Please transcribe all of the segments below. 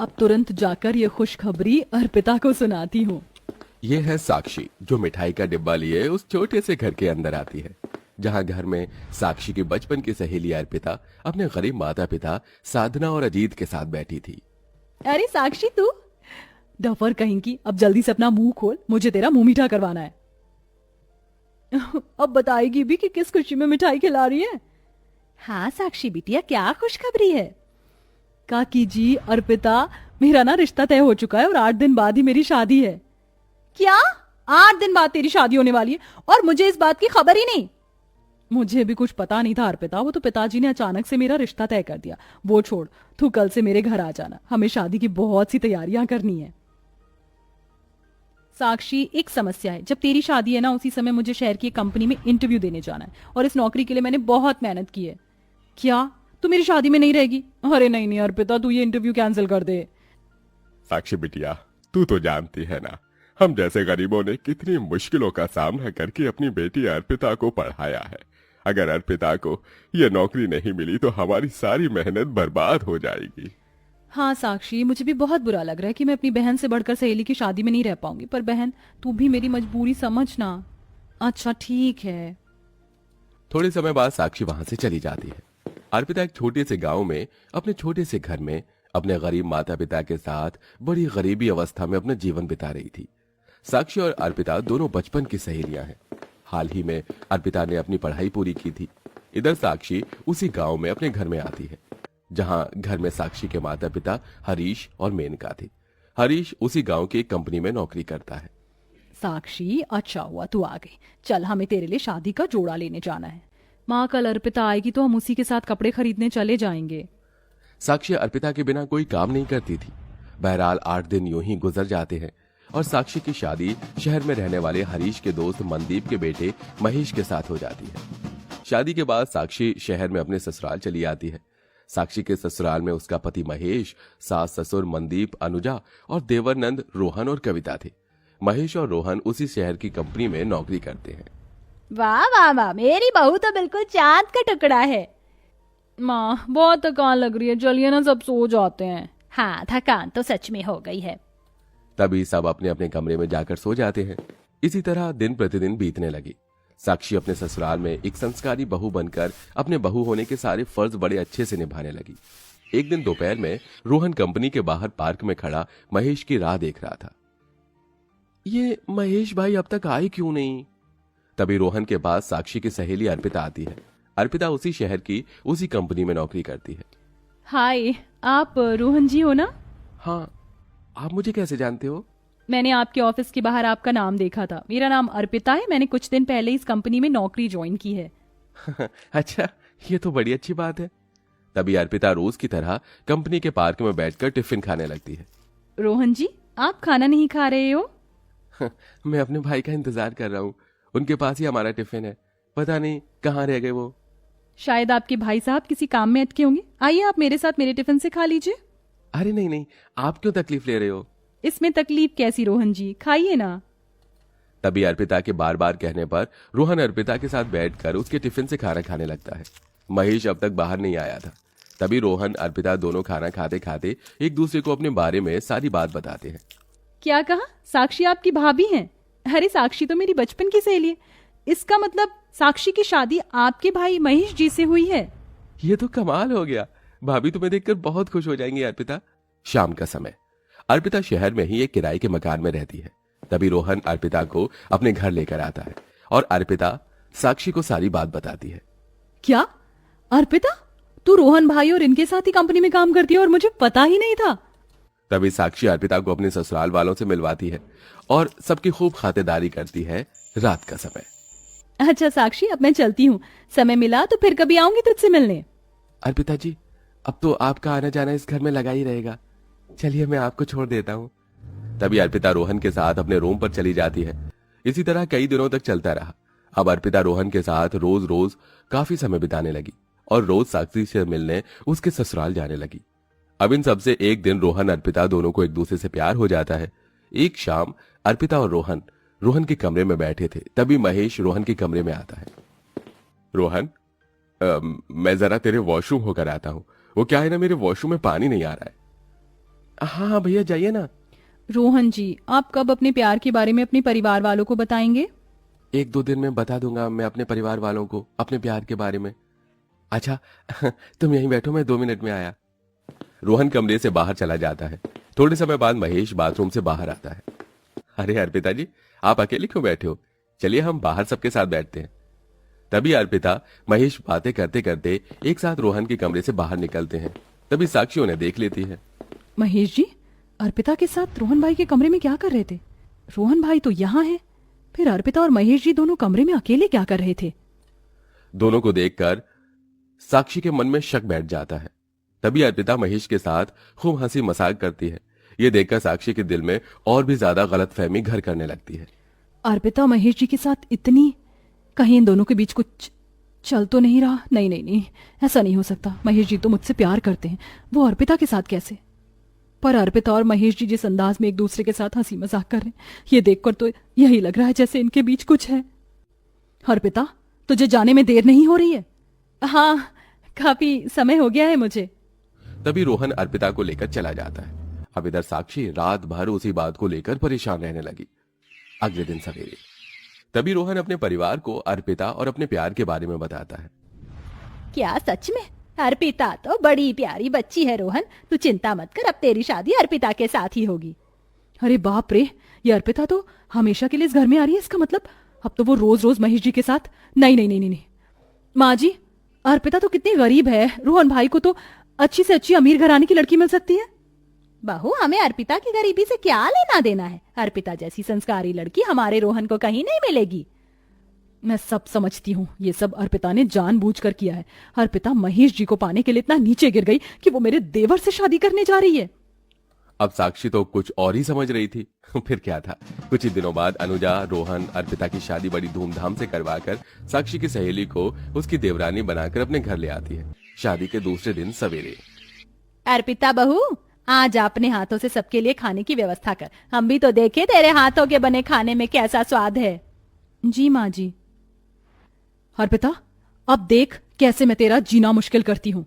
अब तुरंत जाकर ये खुशखबरी अर्पिता को सुनाती हूँ। ये है साक्षी, जो मिठाई का डिब्बा लिए उस छोटे से घर के अंदर आती है, जहाँ घर में साक्षी की बचपन की सहेली अर्पिता अपने गरीब माता पिता साधना और अजीत के साथ बैठी थी। अरे साक्षी, तू डफर कहीं की, अब जल्दी से अपना मुंह खोल, मुझे तेरा मुंह मीठा करवाना है। अब बताएगी भी कि किस खुशी में मिठाई खिला रही है। हाँ साक्षी बिटिया, क्या खुशखबरी है? काकी जी, अर्पिता, मेरा ना रिश्ता तय हो चुका है और 8 दिन बाद ही मेरी शादी है। क्या? 8 दिन बाद तेरी शादी होने वाली है और मुझे इस बात की खबर ही नहीं? मुझे भी कुछ पता नहीं था अर्पिता, वो तो पिताजी ने अचानक से मेरा रिश्ता तय कर दिया। वो छोड़, तू कल से मेरे घर आ जाना, हमें शादी की बहुत सी तैयारियां करनी है। साक्षी, एक समस्या है, जब तेरी शादी है ना उसी समय मुझे शहर की एक कंपनी में इंटरव्यू देने जाना है और इस नौकरी के लिए मैंने बहुत मेहनत की है। क्या तू मेरी शादी में नहीं रहेगी? अरे नहीं नहीं अर्पिता, तू ये इंटरव्यू कैंसिल कर दे। साक्षी बिटिया, तू तो जानती है ना, हम जैसे गरीबों ने कितनी मुश्किलों का सामना करके अपनी बेटी अर्पिता को पढ़ाया है। अगर अर्पिता को ये नौकरी नहीं मिली तो हमारी सारी मेहनत बर्बाद हो जाएगी। हाँ साक्षी, मुझे भी बहुत बुरा लग रहा है कि मैं अपनी बहन से बढ़कर सहेली की शादी में नहीं रह पाऊंगी, पर बहन तू भी मेरी मजबूरी समझना। अच्छा ठीक है। थोड़े समय बाद साक्षी वहां से चली जाती है। अर्पिता एक छोटे से गांव में अपने छोटे से घर में अपने गरीब माता पिता के साथ बड़ी गरीबी अवस्था में अपना जीवन बिता रही थी। साक्षी और अर्पिता दोनों बचपन की सहेलियां हैं। हाल ही में अर्पिता ने अपनी पढ़ाई पूरी की थी। इधर साक्षी उसी गांव में अपने घर में आती है, जहां घर में साक्षी के माता पिता हरीश और मेनका थे। हरीश उसी गांव की एक कंपनी में नौकरी करता है। साक्षी, अच्छा हुआ तू आ गई। चल, हमें तेरे लिए शादी का जोड़ा लेने जाना है। माँ, कल अर्पिता आएगी तो हम उसी के साथ कपड़े खरीदने चले जाएंगे। साक्षी अर्पिता के बिना कोई काम नहीं करती थी। बहरहाल 8 दिन यूं ही गुजर जाते हैं और साक्षी की शादी शहर में रहने वाले हरीश के दोस्त मनदीप के बेटे महेश के साथ हो जाती है। शादी के बाद साक्षी शहर में अपने ससुराल चली आती है। साक्षी के ससुराल में उसका पति महेश, सास ससुर मनदीप, अनुजा और देवरनंद रोहन और कविता थे। महेश और रोहन उसी शहर की कंपनी में नौकरी करते हैं। वाह वाह वाह, मेरी बहू तो बिल्कुल चांद का टुकड़ा है। माँ, बहुत थकान लग रही है, चलिए ना सब सो जाते हैं। हाँ, थकान तो सच में हो गई है। तभी सब अपने अपने कमरे में जाकर सो जाते हैं। इसी तरह दिन प्रतिदिन बीतने लगी। साक्षी अपने ससुराल में एक संस्कारी बहू बनकर अपने बहू होने के सारे फर्ज बड़े अच्छे से निभाने लगी। एक दिन दोपहर में रोहन कंपनी के बाहर पार्क में खड़ा महेश की राह देख रहा था। ये महेश भाई अब तक आए क्यों नहीं? तभी रोहन के पास साक्षी की सहेली अर्पिता आती है। अर्पिता उसी शहर की उसी कंपनी में नौकरी करती है। हाय, आप रोहन जी हो ना? हाँ, आप मुझे कैसे जानते हो? मैंने आपके ऑफिस के बाहर आपका नाम देखा था। मेरा नाम अर्पिता है, मैंने कुछ दिन पहले इस कंपनी में नौकरी ज्वाइन की है। अच्छा, ये तो बड़ी अच्छी बात है। तभी अर्पिता रोज की तरह कंपनी के पार्क में बैठकर टिफिन खाने लगती है। रोहन जी, आप खाना नहीं खा रहे हो? मैं अपने भाई का इंतजार कर रहा हूँ, उनके पास ही हमारा टिफिन है, पता नहीं कहाँ रह गए वो। शायद आपके भाई साहब किसी काम में अटके होंगे। आइए आप मेरे साथ मेरे टिफिन से खा लीजिए। अरे नहीं नहीं, आप क्यों तकलीफ ले रहे हो? इसमें तकलीफ कैसी रोहन जी, खाइए ना। तभी अर्पिता के बार बार कहने पर रोहन अर्पिता के साथ बैठकर उसके टिफिन से खाना खाने लगता है। महेश अब तक बाहर नहीं आया था। तभी रोहन अर्पिता दोनों खाना खाते खाते एक दूसरे को अपने बारे में सारी बात बताते हैं। क्या कहा? साक्षी आपकी भाभी हैं? अरे साक्षी तो मेरी बचपन की सहेली है। इसका मतलब साक्षी की शादी आपके भाई महेश जी से हुई है? ये तो कमाल हो गया, भाभी तुम्हें देखकर बहुत खुश हो जाएंगी अर्पिता। शाम का समय, अर्पिता शहर में ही एक किराए के मकान में रहती है। तभी रोहन अर्पिता को अपने घर लेकर आता है और अर्पिता साक्षी को सारी बात बताती है। क्या अर्पिता, तू रोहन भाई और इनके साथ ही कंपनी में काम करती है और मुझे पता ही नहीं था। तभी साक्षी अर्पिता को अपने ससुराल वालों से मिलवाती है और सबकी खूब खातिरदारी करती है। रात का समय। अच्छा साक्षी, अब मैं चलती हूँ, समय मिला तो फिर कभी आऊंगी तुझसे मिलने। अर्पिता जी, अब तो आपका आना जाना इस घर में लगा ही रहेगा, चलिए मैं आपको छोड़ देता हूँ। तभी अर्पिता रोहन के साथ अपने रूम पर चली जाती है। इसी तरह कई दिनों तक चलता रहा। अब अर्पिता रोहन के साथ रोज रोज काफी समय बिताने लगी और रोज साक्षी से मिलने उसके ससुराल जाने लगी। अब इन सबसे एक दिन रोहन अर्पिता दोनों को एक दूसरे से प्यार हो जाता है। एक शाम अर्पिता और रोहन के कमरे में बैठे थे। तभी महेश रोहन के कमरे में आता है। रोहन, मैं जरा तेरे वॉशरूम होकर आता हूँ। वो क्या है ना, मेरे वॉशरूम में पानी नहीं आ रहा है। हाँ हाँ भैया जाइए ना। रोहन जी, आप कब अपने प्यार के बारे में अपने परिवार वालों को बताएंगे? 1-2 दिन में बता दूंगा मैं अपने परिवार वालों को अपने प्यार के बारे में। अच्छा तुम यहीं बैठो, मैं 2 मिनट में आया। रोहन कमरे से बाहर चला जाता है। थोड़े समय बाद महेश बाथरूम से बाहर आता है। अरे अर्पिता जी, आप अकेले क्यों बैठे हो? चलिए हम बाहर सबके साथ बैठते हैं। तभी अर्पिता महेश बातें करते करते एक साथ रोहन के कमरे से बाहर निकलते हैं। तभी साक्षी उन्हें देख लेती है। महेश जी, अर्पिता के साथ रोहन भाई के कमरे में क्या कर रहे थे? रोहन भाई तो यहाँ है, फिर अर्पिता और महेश जी दोनों कमरे में अकेले क्या कर रहे थे? दोनों को देखकर साक्षी के मन में शक बैठ जाता है। तभी अर्पिता महेश के साथ खूब हंसी मजाक करती है। ये देखकर साक्षी के दिल में और भी ज्यादा गलतफहमी घर करने लगती है। अर्पिता महेश जी के साथ इतनी, कहीं इन दोनों के बीच कुछ चल तो नहीं रहा? नहीं नहीं नहीं, ऐसा नहीं हो सकता। महेश जी तो मुझसे प्यार करते हैं, वो अर्पिता के साथ कैसे? पर अर्पिता और महेश जी जिस अंदाज में एक दूसरे के साथ हंसी मजाक कर रहे हैं, ये देखकर तो यही लग रहा है जैसे इनके बीच कुछ है। अर्पिता, तुझे जाने में देर नहीं हो रही है? हाँ, काफी समय हो गया है मुझे। तभी रोहन अर्पिता को लेकर चला जाता है। अब इधर साक्षी रात भर उसी बात को लेकर परेशान रहने लगी। अगले दिन सवेरे तभी रोहन अपने परिवार को अर्पिता और अपने प्यार के बारे में बताता है। क्या सच में? अर्पिता तो बड़ी प्यारी बच्ची है रोहन, तू चिंता मत कर, अब तेरी शादी अर्पिता के साथ ही होगी। अरे बाप रे, ये अर्पिता तो हमेशा के लिए इस घर में आ रही है, इसका मतलब अब तो वो रोज रोज महेश जी के साथ। नहीं नहीं नहीं नहीं, नहीं। माँ जी, अर्पिता तो कितनी गरीब है, रोहन भाई को तो अच्छी से अच्छी अमीर घराने की लड़की मिल सकती है। बहू, हमें अर्पिता की गरीबी से क्या लेना देना है? अर्पिता जैसी संस्कारी लड़की हमारे रोहन को कहीं नहीं मिलेगी। मैं सब समझती हूँ, ये सब अर्पिता ने जानबूझकर किया है। अर्पिता महेश जी को पाने के लिए इतना नीचे गिर गई कि वो मेरे देवर से शादी करने जा रही है। अब साक्षी तो कुछ और ही समझ रही थी। फिर क्या था, कुछ ही दिनों बाद अनुजा रोहन अर्पिता की शादी बड़ी धूमधाम से करवाकर साक्षी की सहेली को उसकी देवरानी बनाकर अपने घर ले आती है। शादी के दूसरे दिन सवेरे, अर्पिता बहू, आज अपने हाथों से सबके लिए खाने की व्यवस्था कर, हम भी तो देखे तेरे हाथों के बने खाने में कैसा स्वाद है। जी माँ जी। अर्पिता, अब देख कैसे मैं तेरा जीना मुश्किल करती हूँ।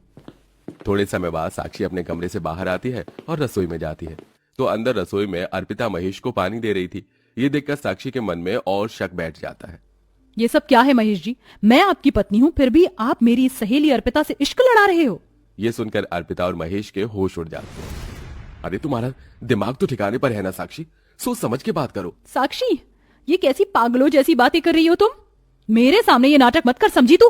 थोड़े समय बाद साक्षी अपने कमरे से बाहर आती है और रसोई में जाती है। तो अंदर रसोई में अर्पिता महेश को पानी दे रही थी। ये देखकर साक्षी के मन में और शक बैठ जाता है। ये सब क्या है महेश जी? मैं आपकी पत्नी हूँ, फिर भी आप मेरी सहेली अर्पिता से इश्क लड़ा रहे हो। ये सुनकर अर्पिता और महेश के होश उड़ जाते हैं। अरे तुम्हारा दिमाग तो ठिकाने पर है ना साक्षी, सोच समझ के बात करो। साक्षी, ये कैसी पागलों जैसी बातें कर रही हो तुम? मेरे सामने ये नाटक मत कर, समझी तू?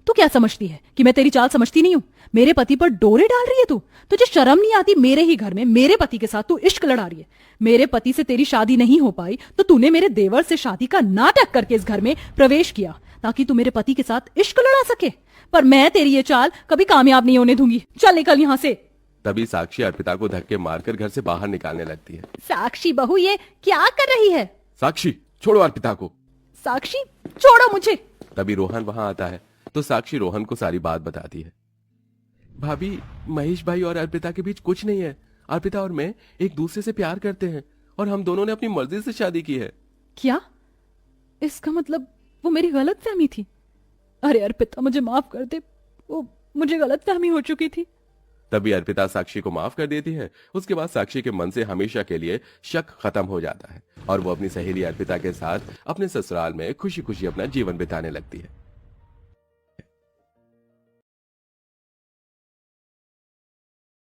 तू क्या समझती है कि मैं तेरी चाल समझती नहीं हूँ? मेरे पति पर डोरे डाल रही है तू? तुझे शर्म नहीं आती? मेरे ही घर में मेरे पति के साथ तू इश्क लड़ा रही है। मेरे पति से तेरी शादी नहीं हो पाई तो तूने मेरे देवर से शादी का नाटक करके इस घर में प्रवेश किया ताकि तू मेरे पति के साथ इश्क लड़ा सके। पर मैं तेरी ये चाल कभी कामयाब नहीं होने दूंगी। चल निकल यहाँ से। तभी साक्षी अर्पिता को धक्के मारकर घर से बाहर निकालने लगती है। साक्षी बहू, ये क्या कर रही है? साक्षी, छोड़ो अर्पिता को। साक्षी, छोड़ो मुझे। तभी रोहन वहां आता है तो साक्षी रोहन को सारी बात बताती है। भाभी, महेश भाई और अर्पिता के बीच कुछ नहीं है। अर्पिता और मैं एक दूसरे से प्यार करते हैं और हम दोनों ने अपनी मर्जी से शादी की है। क्या? इसका मतलब वो मेरी गलतफहमी थी। अरे अर्पिता, मुझे माफ कर दे, वो मुझे गलतफहमी हो चुकी थी। तभी अर्पिता साक्षी को माफ कर देती है। उसके बाद साक्षी के मन से हमेशा के लिए शक खत्म हो जाता है और वो अपनी सहेली अर्पिता के साथ अपने ससुराल में खुशी खुशी अपना जीवन बिताने लगती है।